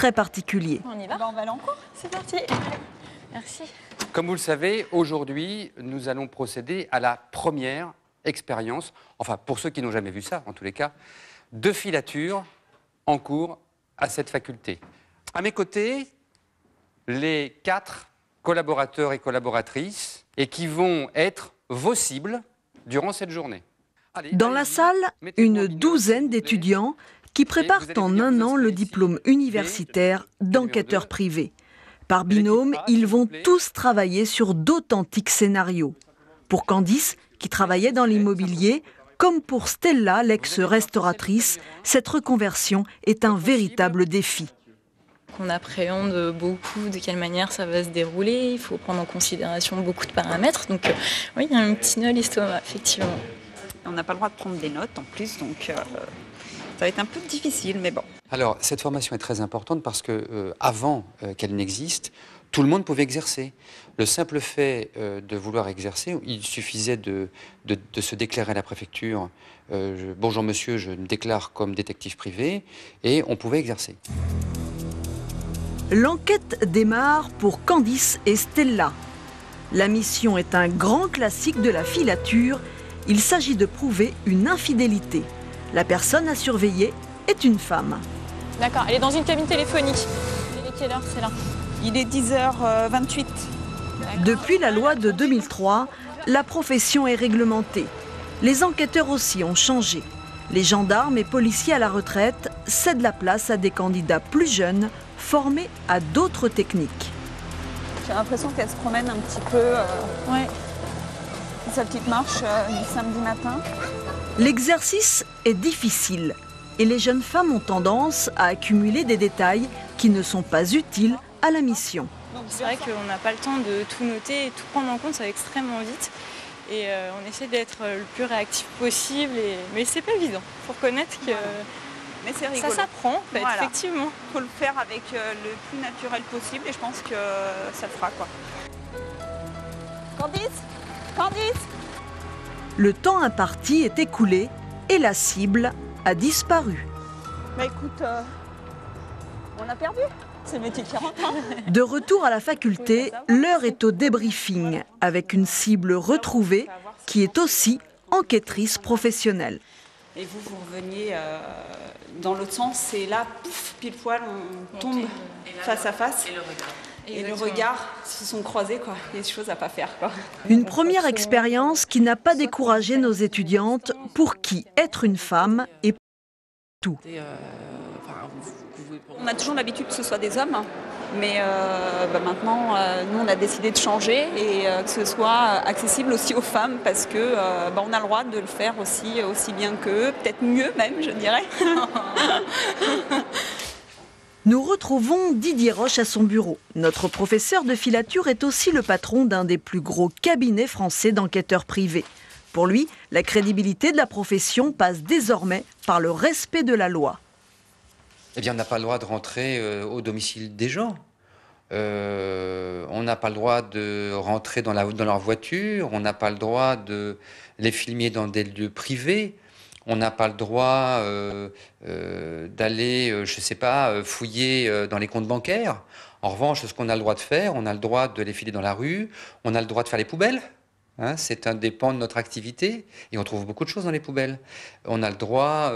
très particulier. On y va? On va aller en cours. C'est parti. Merci. Comme vous le savez, aujourd'hui, nous allons procéder à la première expérience, enfin pour ceux qui n'ont jamais vu ça, en tous les cas, de filature en cours à cette faculté. À mes côtés, les 4 collaborateurs et collaboratrices et qui vont être vos cibles durant cette journée. Dans la salle, une douzaine d'étudiants qui préparent en un an le diplôme universitaire d'enquêteur privé. Par binôme, ils vont tous travailler sur d'authentiques scénarios. Pour Candice, qui travaillait dans l'immobilier, comme pour Stella, l'ex-restauratrice, cette reconversion est un véritable défi. On appréhende beaucoup de quelle manière ça va se dérouler. Il faut prendre en considération beaucoup de paramètres. Donc oui, il y a un petit nœud à l'estomac, effectivement. On n'a pas le droit de prendre des notes en plus, donc ça va être un peu difficile, mais bon. Alors, cette formation est très importante parce que avant qu'elle n'existe, tout le monde pouvait exercer. Le simple fait de vouloir exercer, il suffisait de se déclarer à la préfecture. Bonjour monsieur, je me déclare comme détective privé, et on pouvait exercer. L'enquête démarre pour Candice et Stella. La mission est un grand classique de la filature. Il s'agit de prouver une infidélité. La personne à surveiller est une femme. D'accord, elle est dans une cabine téléphonique. Il est quelle heure, c'est là? Il est 10h28. Depuis la loi de 2003, la profession est réglementée. Les enquêteurs aussi ont changé. Les gendarmes et policiers à la retraite cèdent la place à des candidats plus jeunes, formés à d'autres techniques. J'ai l'impression qu'elle se promène un petit peu. Ouais. Sa petite marche du samedi matin. L'exercice est difficile et les jeunes femmes ont tendance à accumuler des détails qui ne sont pas utiles à la mission. C'est vrai qu'on n'a pas le temps de tout noter et tout prendre en compte, ça va extrêmement vite. Et on essaie d'être le plus réactif possible, mais c'est pas évident. Il faut reconnaître que mais c'est rigolo. Ça s'apprend, en fait, voilà. Effectivement. Il faut le faire avec le plus naturel possible et je pense que ça le fera, quoi. Candice ? Candice ? Le temps imparti est écoulé et la cible a disparu. Bah écoute, on a perdu. C'est le métier qui rentre. De retour à la faculté, l'heure est au débriefing avec une cible retrouvée qui est aussi enquêtrice professionnelle. Et vous reveniez dans l'autre sens et là, pouf, pile poil, on tombe face à face. Et le regard se sont croisés, quoi. Il y a des choses à pas faire, quoi. Une première expérience qui n'a pas découragé nos étudiantes, pour qui être une femme est tout. On a toujours l'habitude que ce soit des hommes, mais maintenant, nous, on a décidé de changer et que ce soit accessible aussi aux femmes parce que on a le droit de le faire aussi bien qu'eux, peut-être mieux même, je dirais. Nous retrouvons Didier Roche à son bureau. Notre professeur de filature est aussi le patron d'un des plus gros cabinets français d'enquêteurs privés. Pour lui, la crédibilité de la profession passe désormais par le respect de la loi. Eh bien, on n'a pas le droit de rentrer au domicile des gens. On n'a pas le droit de rentrer dans leur voiture. On n'a pas le droit de les filmer dans des lieux privés. On n'a pas le droit d'aller, je ne sais pas, fouiller dans les comptes bancaires. En revanche, ce qu'on a le droit de faire, on a le droit de les filer dans la rue, on a le droit de faire les poubelles. Hein, c'est un des pans de notre activité et on trouve beaucoup de choses dans les poubelles. On a le droit,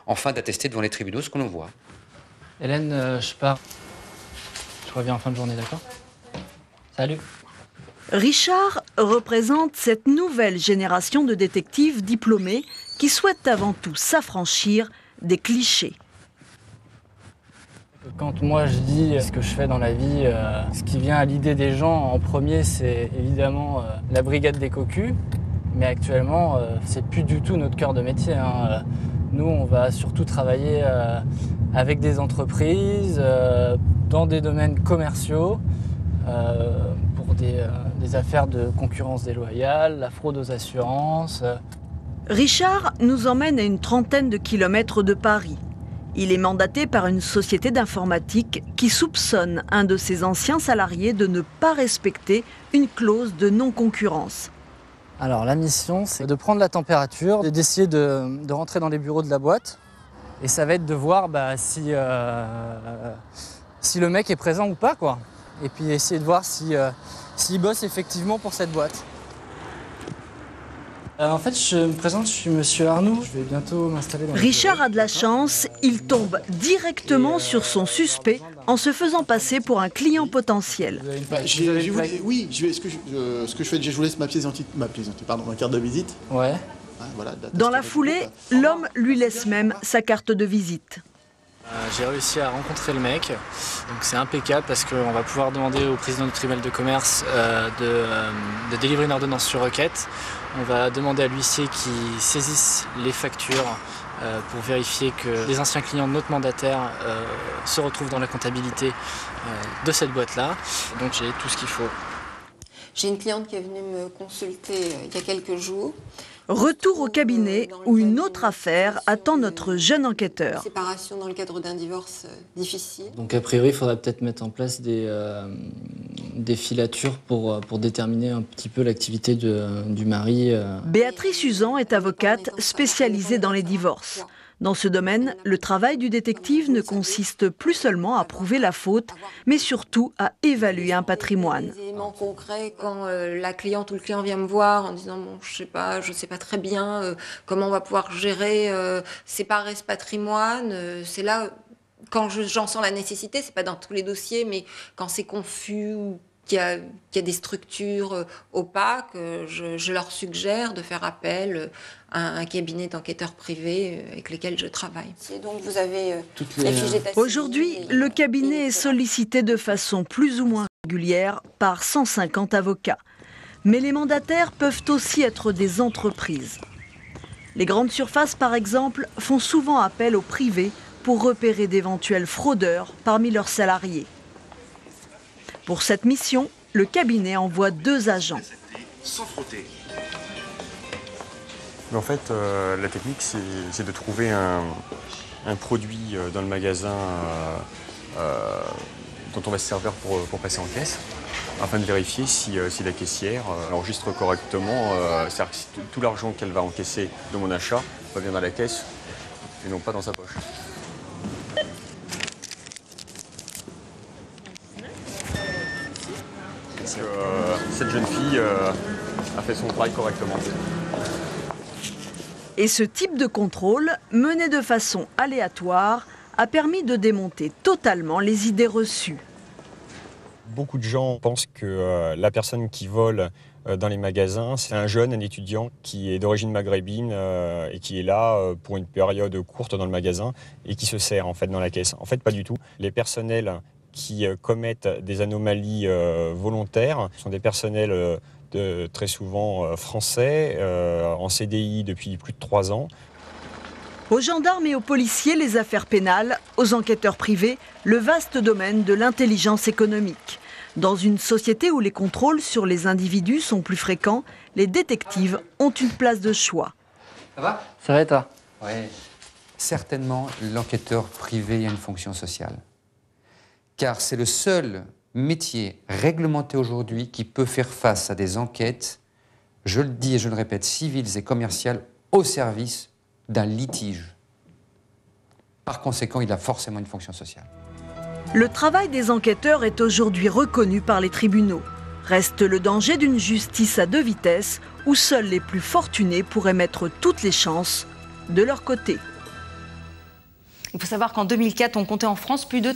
enfin, d'attester devant les tribunaux ce qu'on en voit. Hélène, je pars. Je reviens en fin de journée, d'accord? Salut. Richard représente cette nouvelle génération de détectives diplômés qui souhaitent avant tout s'affranchir des clichés. Quand moi je dis ce que je fais dans la vie, ce qui vient à l'idée des gens en premier, c'est évidemment la brigade des cocus. Mais actuellement, c'est plus du tout notre cœur de métier, hein. Nous, on va surtout travailler avec des entreprises, dans des domaines commerciaux, pour des affaires de concurrence déloyale, la fraude aux assurances. Richard nous emmène à une trentaine de kilomètres de Paris. Il est mandaté par une société d'informatique qui soupçonne un de ses anciens salariés de ne pas respecter une clause de non-concurrence. Alors la mission, c'est de prendre la température et d'essayer de rentrer dans les bureaux de la boîte. Et ça va être de voir si si le mec est présent ou pas, quoi. Et puis essayer de voir s'il bosse effectivement pour cette boîte. En fait, je me présente, je suis Monsieur Arnoux. Je vais bientôt m'installer dans Richard a de la chance, il tombe directement sur son suspect en se faisant passer pour un client potentiel. Ce que je fais, je vous laisse ma carte de visite. Ouais. Voilà, dans la foulée, l'homme lui laisse même sa carte de visite. J'ai réussi à rencontrer le mec, donc c'est impeccable parce qu'on va pouvoir demander au président du tribunal de commerce de délivrer une ordonnance sur requête. On va demander à l'huissier qui saisisse les factures pour vérifier que les anciens clients de notre mandataire se retrouvent dans la comptabilité de cette boîte-là. Donc j'ai tout ce qu'il faut. J'ai une cliente qui est venue me consulter il y a quelques jours. Retour au cabinet où une autre affaire attend notre jeune enquêteur. Séparation dans le cadre d'un divorce difficile. Donc a priori, il faudrait peut-être mettre en place des filatures pour déterminer un petit peu l'activité du mari. Béatrice Usan est avocate spécialisée dans les divorces. Dans ce domaine, le travail du détective ne consiste plus seulement à prouver la faute, mais surtout à évaluer un patrimoine. Des éléments concrets quand la cliente ou le client vient me voir en disant bon, je sais pas très bien comment on va pouvoir gérer, séparer ce patrimoine. C'est là quand j'en sens la nécessité. C'est pas dans tous les dossiers, mais quand c'est confus ou qu'il y a des structures opaques, je leur suggère de faire appel à un cabinet d'enquêteurs privés avec lesquels je travaille. Et donc vous avez les fiches d'état civil. Aujourd'hui, le cabinet est sollicité de façon plus ou moins régulière par 150 avocats. Mais les mandataires peuvent aussi être des entreprises. Les grandes surfaces, par exemple, font souvent appel au privé pour repérer d'éventuels fraudeurs parmi leurs salariés. Pour cette mission, le cabinet envoie 2 agents. Sans frotter. Mais en fait, la technique, c'est de trouver un produit dans le magasin dont on va se servir pour passer en caisse, afin de vérifier si la caissière enregistre correctement, c'est-à-dire que si tout l'argent qu'elle va encaisser de mon achat va bien dans la caisse et non pas dans sa poche. Cette jeune fille a fait son travail correctement. Et ce type de contrôle, mené de façon aléatoire, a permis de démonter totalement les idées reçues. Beaucoup de gens pensent que la personne qui vole dans les magasins, c'est un étudiant qui est d'origine maghrébine et qui est là pour une période courte dans le magasin et qui se sert en fait dans la caisse. En fait, pas du tout. Les personnels qui commettent des anomalies volontaires sont des personnels très souvent français, en CDI depuis plus de 3 ans. Aux gendarmes et aux policiers, les affaires pénales, aux enquêteurs privés, le vaste domaine de l'intelligence économique. Dans une société où les contrôles sur les individus sont plus fréquents, les détectives ont une place de choix. Ça va ? Ça va et toi ? Oui. Certainement, l'enquêteur privé a une fonction sociale. Car c'est le seul métier réglementé aujourd'hui qui peut faire face à des enquêtes, je le dis et je le répète, civiles et commerciales, au service d'un litige. Par conséquent, il a forcément une fonction sociale. Le travail des enquêteurs est aujourd'hui reconnu par les tribunaux. Reste le danger d'une justice à 2 vitesses où seuls les plus fortunés pourraient mettre toutes les chances de leur côté. Il faut savoir qu'en 2004, on comptait en France plus de